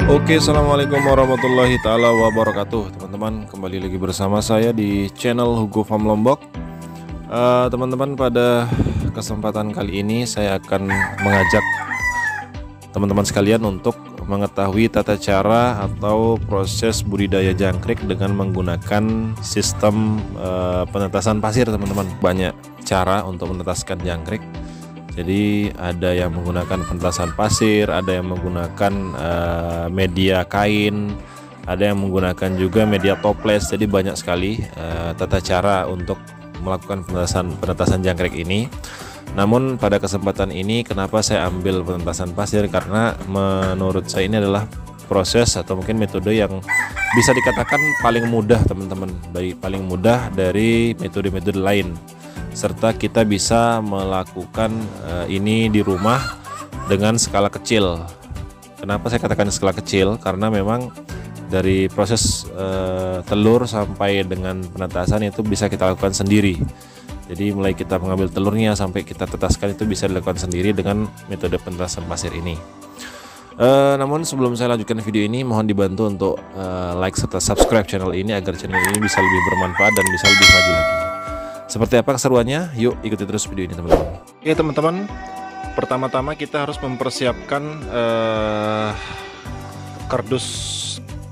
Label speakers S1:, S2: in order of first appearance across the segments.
S1: Oke, assalamualaikum warahmatullahi taala wabarakatuh, teman-teman. Kembali lagi bersama saya di channel Hugo Farm Lombok. Teman-teman, pada kesempatan kali ini saya akan mengajak teman-teman sekalian untuk mengetahui tata cara atau proses budidaya jangkrik dengan menggunakan sistem penetasan pasir, teman-teman. Banyak cara untuk menetaskan jangkrik. Jadi ada yang menggunakan penetasan pasir, ada yang menggunakan media kain, ada yang menggunakan juga media toples. Jadi banyak sekali tata cara untuk melakukan penetasan jangkrik ini. Namun pada kesempatan ini kenapa saya ambil penetasan pasir, karena menurut saya ini adalah proses atau mungkin metode yang bisa dikatakan paling mudah, teman-teman. Paling mudah dari metode-metode lain. Serta kita bisa melakukan ini di rumah dengan skala kecil. Kenapa saya katakan skala kecil? Karena memang dari proses telur sampai dengan penetasan itu bisa kita lakukan sendiri. Jadi mulai kita mengambil telurnya sampai kita tetaskan itu bisa dilakukan sendiri dengan metode penetasan pasir ini. Namun sebelum saya lanjutkan video ini, mohon dibantu untuk like serta subscribe channel ini agar channel ini bisa lebih bermanfaat dan bisa lebih maju lagi. Seperti apa keseruannya? Yuk ikuti terus video ini, teman-teman. Oke, teman-teman, pertama-tama kita harus mempersiapkan kardus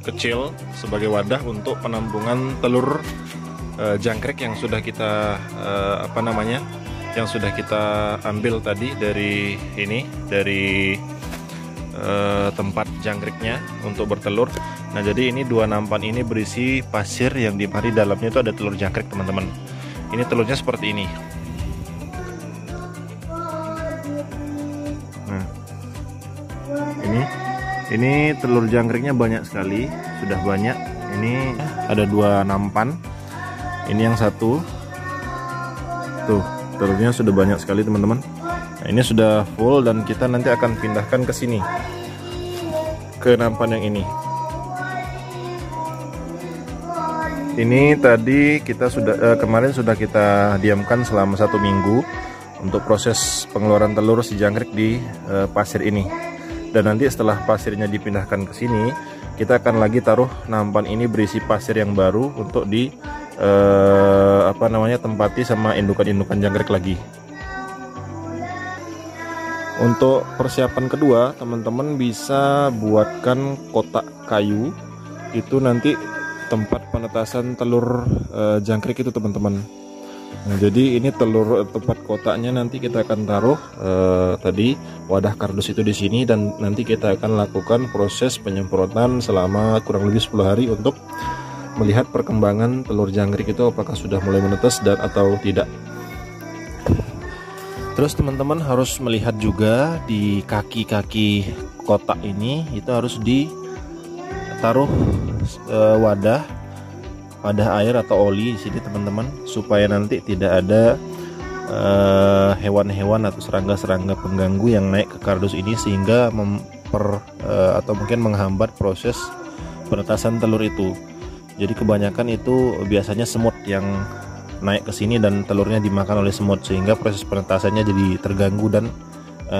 S1: kecil sebagai wadah untuk penampungan telur jangkrik yang sudah kita yang sudah kita ambil tadi dari tempat jangkriknya untuk bertelur. Nah, jadi ini dua nampan ini berisi pasir yang di dalamnya itu ada telur jangkrik, teman-teman. Ini telurnya seperti ini. Nah, ini telur jangkriknya banyak sekali, sudah banyak. Ini ada dua nampan. Ini yang satu. Tuh, telurnya sudah banyak sekali, teman-teman. Nah, ini sudah full dan kita nanti akan pindahkan ke sini, ke nampan yang ini. Ini tadi kita kemarin sudah kita diamkan selama 1 minggu untuk proses pengeluaran telur si jangkrik di pasir ini. Dan nanti setelah pasirnya dipindahkan ke sini, kita akan lagi taruh nampan ini berisi pasir yang baru untuk di tempati sama indukan-indukan jangkrik lagi. Untuk persiapan kedua, teman-teman bisa buatkan kotak kayu. Itu nanti tempat penetasan telur jangkrik itu, teman-teman. Nah, jadi ini tempat kotaknya nanti kita akan taruh tadi wadah kardus itu di sini, dan nanti kita akan lakukan proses penyemprotan selama kurang lebih 10 hari untuk melihat perkembangan telur jangkrik itu apakah sudah mulai menetas dan atau tidak. Terus teman-teman harus melihat juga di kaki-kaki kotak ini itu harus ditaruh wadah air atau oli di sini, teman-teman, supaya nanti tidak ada hewan-hewan atau serangga-serangga pengganggu yang naik ke kardus ini sehingga atau mungkin menghambat proses penetasan telur itu. Jadi kebanyakan itu biasanya semut yang naik ke sini dan telurnya dimakan oleh semut sehingga proses penetasannya jadi terganggu dan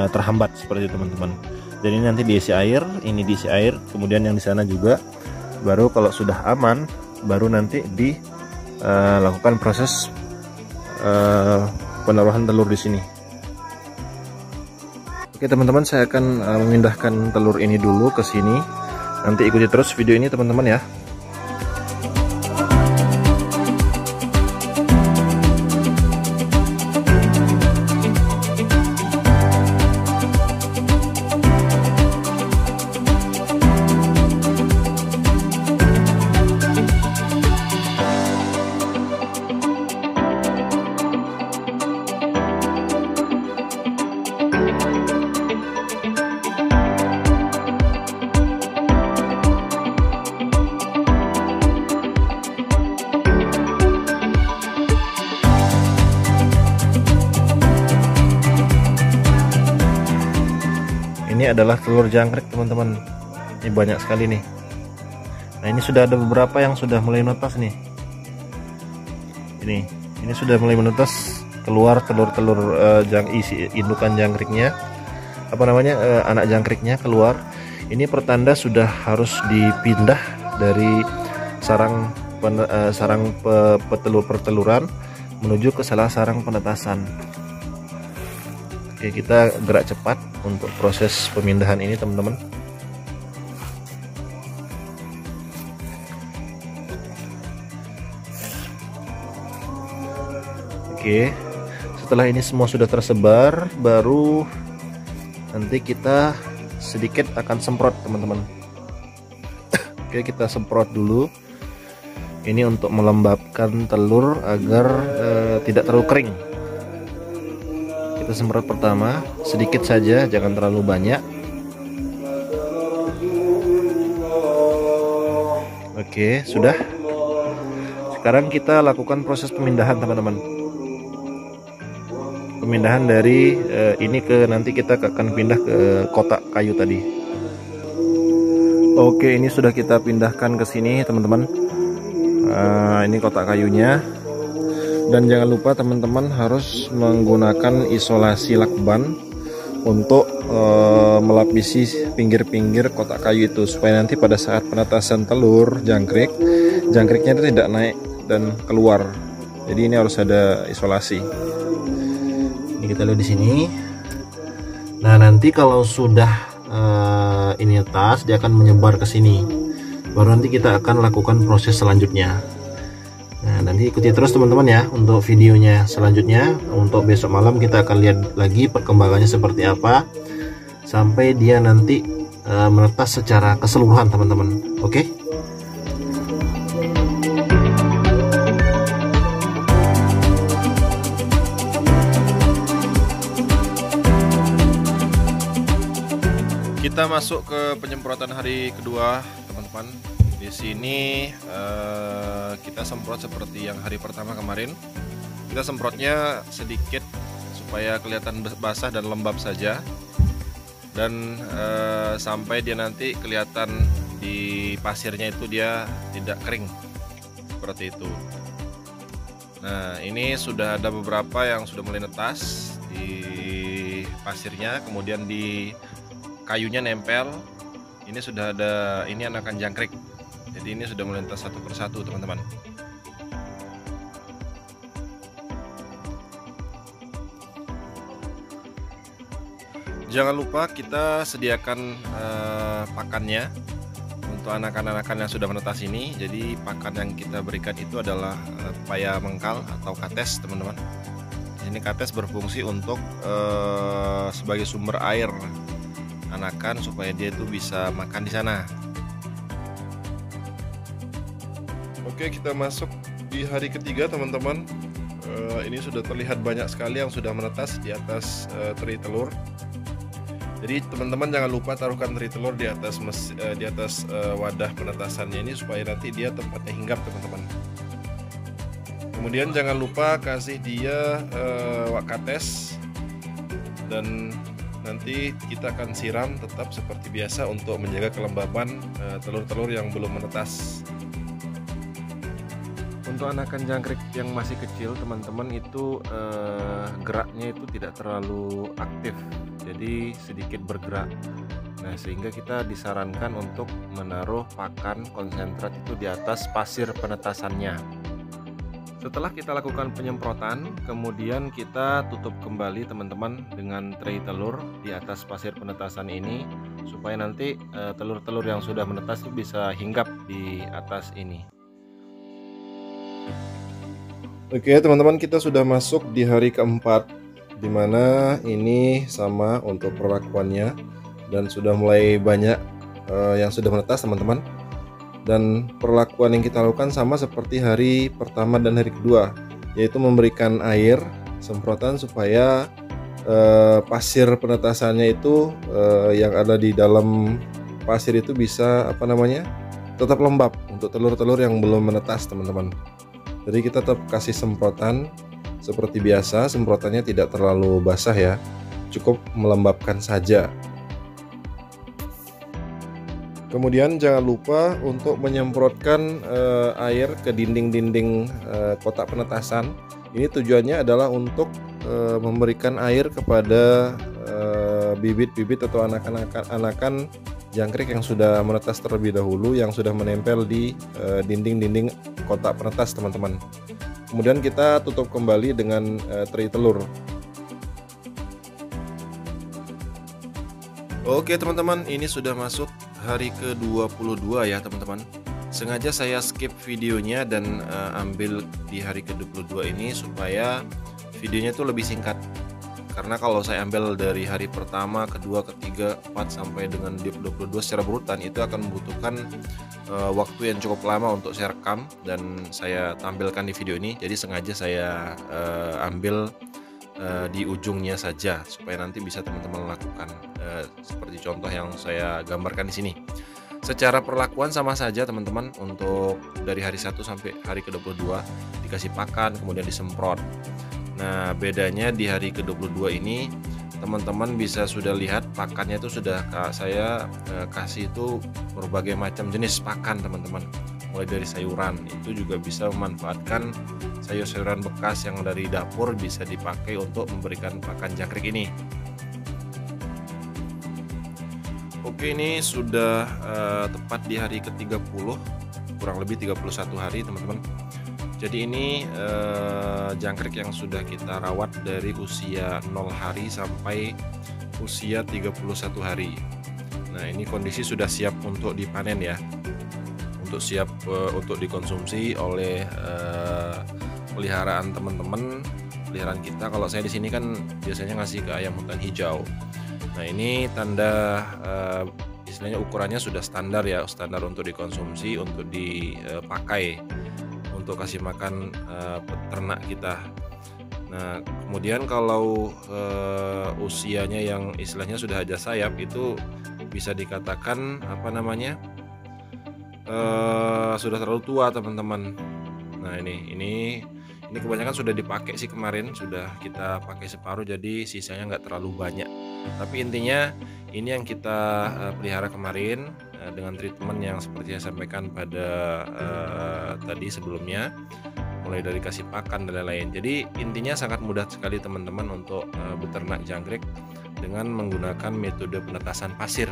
S1: terhambat seperti itu, teman-teman. Jadi nanti diisi air, ini diisi air, kemudian yang di sana juga. Baru kalau sudah aman, baru nanti dilakukan proses penaruhan telur di sini. Oke, teman-teman, saya akan memindahkan telur ini dulu ke sini. Nanti ikuti terus video ini, teman-teman, ya. Ini adalah telur jangkrik, teman-teman. Ini banyak sekali nih. Nah, ini sudah ada beberapa yang sudah mulai menetas nih. Ini sudah mulai menetas, keluar telur-telur isi indukan jangkriknya, anak jangkriknya keluar. Ini pertanda sudah harus dipindah dari sarang perteluran menuju ke sarang penetasan. Oke, kita gerak cepat untuk proses pemindahan ini, teman-teman. Oke, setelah ini semua sudah tersebar, baru nanti kita sedikit akan semprot, teman-teman. Oke, kita semprot dulu. Ini untuk melembabkan telur agar tidak terlalu kering. Kita semprot pertama sedikit saja, jangan terlalu banyak. Oke, sudah. Sekarang kita lakukan proses pemindahan, teman-teman. Pemindahan dari ini ke, nanti kita akan pindah ke kotak kayu tadi. Oke, ini sudah kita pindahkan ke sini, teman-teman. Ini kotak kayunya. Dan jangan lupa teman-teman harus menggunakan isolasi lakban untuk melapisi pinggir-pinggir kotak kayu itu, supaya nanti pada saat penetasan telur jangkriknya itu tidak naik dan keluar. Jadi ini harus ada isolasi. Ini kita lihat di sini. Nah, nanti kalau sudah ini atas, dia akan menyebar ke sini. Baru nanti kita akan lakukan proses selanjutnya. Nah, nanti ikuti terus teman-teman ya untuk videonya selanjutnya. Untuk besok malam kita akan lihat lagi perkembangannya seperti apa sampai dia nanti menetas secara keseluruhan, teman-teman. Oke? Kita masuk ke penyemprotan hari kedua, teman-teman. Di sini kita semprot seperti yang hari pertama kemarin. Kita semprotnya sedikit supaya kelihatan basah dan lembab saja, dan sampai dia nanti kelihatan di pasirnya itu dia tidak kering seperti itu. Nah, ini sudah ada beberapa yang sudah mulai netas di pasirnya, kemudian di kayunya nempel. Ini sudah ada, ini anakan jangkrik. Jadi ini sudah melintas satu persatu, teman-teman. Jangan lupa kita sediakan pakannya untuk anakan-anakan yang sudah menetas ini. Jadi pakan yang kita berikan itu adalah paya mengkal atau kates, teman-teman. Ini kates berfungsi untuk sebagai sumber air anakan supaya dia itu bisa makan di sana. Oke, kita masuk di hari ketiga, teman-teman. Ini sudah terlihat banyak sekali yang sudah menetas di atas teri telur. Jadi teman-teman jangan lupa taruhkan teri telur di atas wadah penetasannya ini supaya nanti dia tempatnya hinggap, teman-teman. Kemudian jangan lupa kasih dia wak kates, dan nanti kita akan siram tetap seperti biasa untuk menjaga kelembaban telur-telur yang belum menetas. Untuk anakan jangkrik yang masih kecil, teman-teman, itu geraknya itu tidak terlalu aktif, jadi sedikit bergerak. Nah, sehingga kita disarankan untuk menaruh pakan konsentrat itu di atas pasir penetasannya. Setelah kita lakukan penyemprotan, kemudian kita tutup kembali, teman-teman, dengan tray telur di atas pasir penetasan ini, supaya nanti telur-telur yang sudah menetas itu bisa hinggap di atas ini. Oke, teman-teman, kita sudah masuk di hari keempat, dimana ini sama untuk perlakuannya, dan sudah mulai banyak yang sudah menetas, teman-teman. Dan perlakuan yang kita lakukan sama seperti hari pertama dan hari kedua, yaitu memberikan air semprotan supaya pasir penetasannya itu yang ada di dalam pasir itu bisa tetap lembab untuk telur-telur yang belum menetas, teman-teman. Jadi kita tetap kasih semprotan seperti biasa, semprotannya tidak terlalu basah ya, cukup melembabkan saja. Kemudian jangan lupa untuk menyemprotkan air ke dinding-dinding kotak penetasan. Ini tujuannya adalah untuk memberikan air kepada bibit-bibit atau anakan jangkrik yang sudah menetas terlebih dahulu, yang sudah menempel di dinding-dinding kotak penetas teman-teman. Kemudian kita tutup kembali dengan teri telur. Oke teman-teman, ini sudah masuk hari ke-22 ya teman-teman. Sengaja saya skip videonya dan ambil di hari ke-22 ini supaya videonya itu lebih singkat. Karena kalau saya ambil dari hari pertama, kedua, ketiga, 4 sampai dengan 22 secara berurutan, itu akan membutuhkan waktu yang cukup lama untuk saya rekam dan saya tampilkan di video ini. Jadi sengaja saya ambil di ujungnya saja supaya nanti bisa teman-teman lakukan seperti contoh yang saya gambarkan di sini. Secara perlakuan sama saja teman-teman, untuk dari hari 1 sampai hari ke-22 dikasih pakan kemudian disemprot. Nah, bedanya di hari ke-22 ini teman-teman bisa sudah lihat pakannya itu sudah saya kasih itu berbagai macam jenis pakan teman-teman. Mulai dari sayuran, itu juga bisa memanfaatkan sayur-sayuran bekas yang dari dapur bisa dipakai untuk memberikan pakan jangkrik ini. Oke, ini sudah tepat di hari ke-30, kurang lebih 31 hari teman-teman. Jadi ini jangkrik yang sudah kita rawat dari usia 0 hari sampai usia 31 hari. Nah, ini kondisi sudah siap untuk dipanen ya, untuk siap untuk dikonsumsi oleh peliharaan teman-teman, peliharaan kita. Kalau saya di sini kan biasanya ngasih ke ayam hutan hijau. Nah, ini tanda istilahnya ukurannya sudah standar ya, standar untuk dikonsumsi, untuk dipakai untuk kasih makan peternak kita. Nah, kemudian kalau usianya yang istilahnya sudah ada sayap, itu bisa dikatakan apa namanya, sudah terlalu tua teman-teman. Nah, ini kebanyakan sudah dipakai sih kemarin, sudah kita pakai separuh, jadi sisanya nggak terlalu banyak. Tapi intinya ini yang kita pelihara kemarin dengan treatment yang seperti saya sampaikan pada tadi sebelumnya, mulai dari kasih pakan dan lain-lain. Jadi intinya sangat mudah sekali teman-teman untuk beternak jangkrik dengan menggunakan metode penetasan pasir.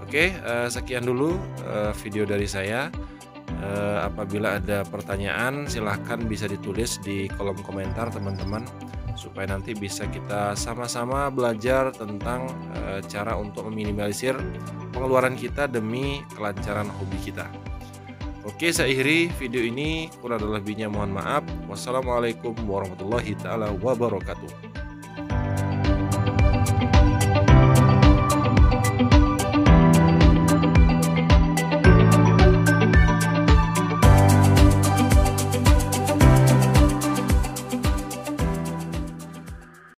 S1: Oke, sekian dulu video dari saya. Apabila ada pertanyaan silahkan bisa ditulis di kolom komentar teman-teman, supaya nanti bisa kita sama-sama belajar tentang cara untuk meminimalisir pengeluaran kita demi kelancaran hobi kita. Oke, saya akhiri video ini, kurang dan lebihnya mohon maaf. Wassalamualaikum warahmatullahi taala wabarakatuh.